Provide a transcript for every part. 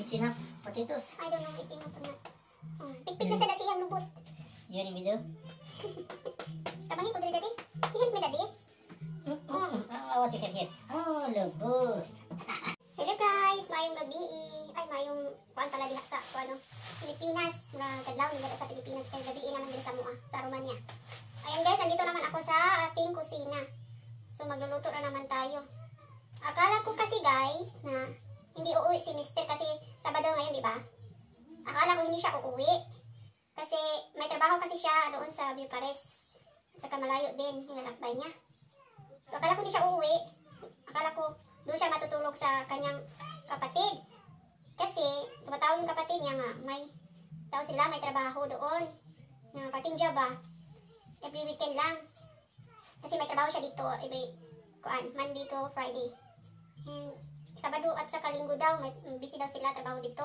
It's enough potatoes. I don't know, it's enough or not. Pigpig na sa dasiyang lubot. You want video? Tabangin ko dali dali. Hihit me dali. Oh, what you have here? Oh, lubot. Hello guys, mayong gabi. Ay, mayong kuan pala diha sa ano, Pilipinas. Mga kadlaw ni sa Pilipinas kay gabi naman din sa mua, sa Romania. Ayan guys, andito naman ako sa ating kusina. So magluluto na naman tayo. Akala ko kasi guys na hindi uuwi si Mister kasi Sabado ngayon, di ba? Akala ko hindi siya uuwi. Kasi may trabaho kasi siya doon sa Bucharest. At saka malayo din, nilalakbay niya. So akala ko hindi siya uuwi. Akala ko doon siya matutulog sa kanyang kapatid. Kasi tumatawag yung kapatid niya nga, may tao sila, may trabaho doon. Na patingja ba? Every weekend lang. Kasi may trabaho siya dito, every Monday to Friday. And Sabado at saka Linggo daw, may busy daw sila trabaho dito.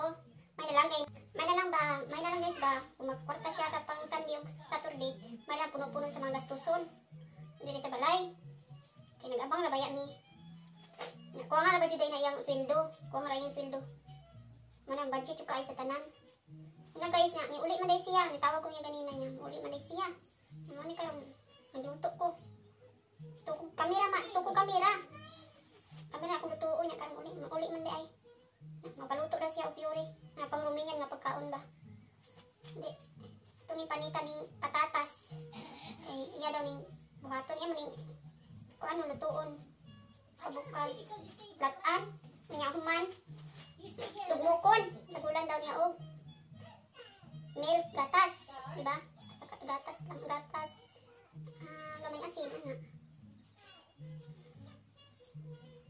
May na lang guys ba, kung magkwarta siya sa pang Sunday o Saturday, may lang puno-puno sa mga gastuson. Hindi sa balay. Kaya nag-abang rabaya ni. Kuha nga rabadyo day na yung sweldo. Kuha nga yung sweldo. Manang budget yung kaay sa tanan. Yan guys, ni uli man day siya. Nitawag ko niya ganina niya. Uli man day siya. Ano ni karon nagluto ko. Tukog kamera. Kamera akong lutuo niya karon uli man day ay. Mapaluto na siya o pure. Na pangrumingan nga pagkaon ba. Hindi. Ito ni panitan ng patatas. Iya daw ning buhaton. Iya maning kung ano lutuon. Kabukal. Platan. Manyahuman. Tugmukon. Sagulan daw niya og milk, gatas. Diba? Saka gatas lang. Gatas. Gamay asin. Ano?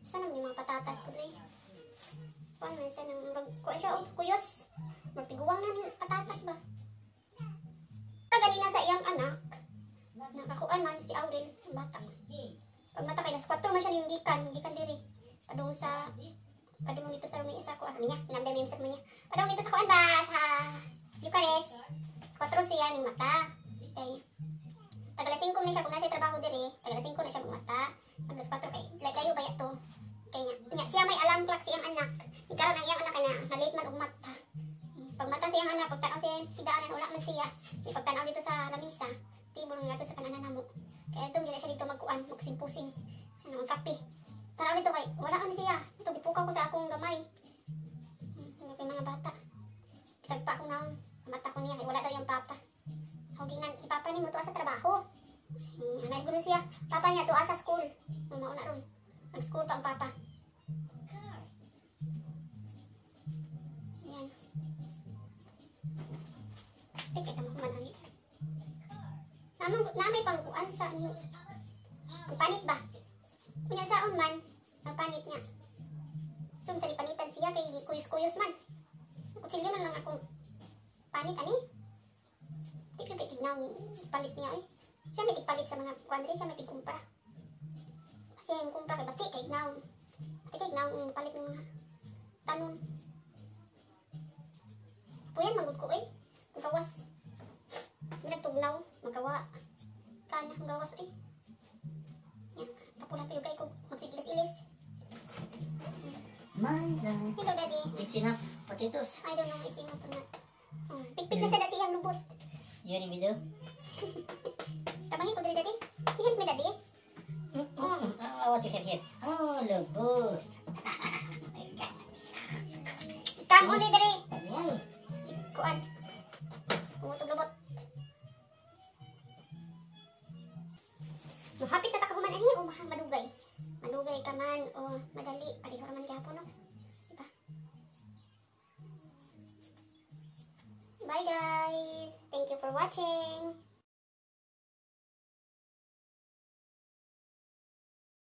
Saan naman yung mga patatas ko eh? Kuan man siya nang kuan siya og kuyos. Magtiguang na ng patatas ba? Ganina sa iyang anak. Nakakuan man si Aurel, ang bata. Pag mata kay nas 4 man siya ning gikan diri. Padung dito sa Romania sa kuan niya. Inamdam yung sa niya. Padung dito sa kuan ba sa Bucharest. Sa 4 siya ning mata. Okay. Tagalas 5 na siya kung nasa trabaho diri. Tagalas 5 na siya mata. Tagalas 4 kay layo ba yato. Kaya siya may alarm clock siyang anak. Ikaroon ang iyang anak na nalit man og mata. Pag mata siyang anak, pagtanaw siya hidaanan, wala man siya. Pagtanaw dito sa lamisa, tibol nga sa kananan namo. Kaya ito, hindi na siya dito magkuan, magsimpusing. Ang kape. Tanaw dito kay, wala man siya. Ito, gipukaw ko sa akong gamay. Hindi kay mga bata. Isagpa ko na mata ko niya, kay wala daw yung papa. Hugingan, ipapa ni mo tuwa sa trabaho. Naggulo siya. Papa niya tuwa sa school. Mauna ron. Nag-school pa ang papa. Yan. Teka, tama ko manangi. Namay pangkuan sa ano. Ang panit ba? Kunya saon man, ang panit niya. So, sa panitan siya kay kuyos-kuyos man. Kutsilyo na lang akong panit, ani? Di ko kay tignaw palit niya eh. Siya may tigpalit sa mga kuandre, siya may tigkumpara. Kasi yung kumpara kay bati, kay tignaw. Bati kay tignaw yung palit ng mga tanon. Puyan, manggod ko eh. Ang gawas. Nagtugnaw, magawa. Kana, ang gawas eh. Yan, tapulan pa yung kay ko. Magsigilis-ilis. Hello, Daddy. It's enough potatoes. I don't know, it's enough or not. Pigpig na sa dasiyang lubot. You want video? Tabangin ko dali, Daddy. Hihit me, Daddy. Oh, what you have here? Oh, lubot. Come on, Daddy. Yan. Kuan. Kumutog lubot. Hapit na takahuman ani o madugay. Madugay ka man o madali. Pareho naman gihapon no. Diba? Bye guys. Thank you for watching.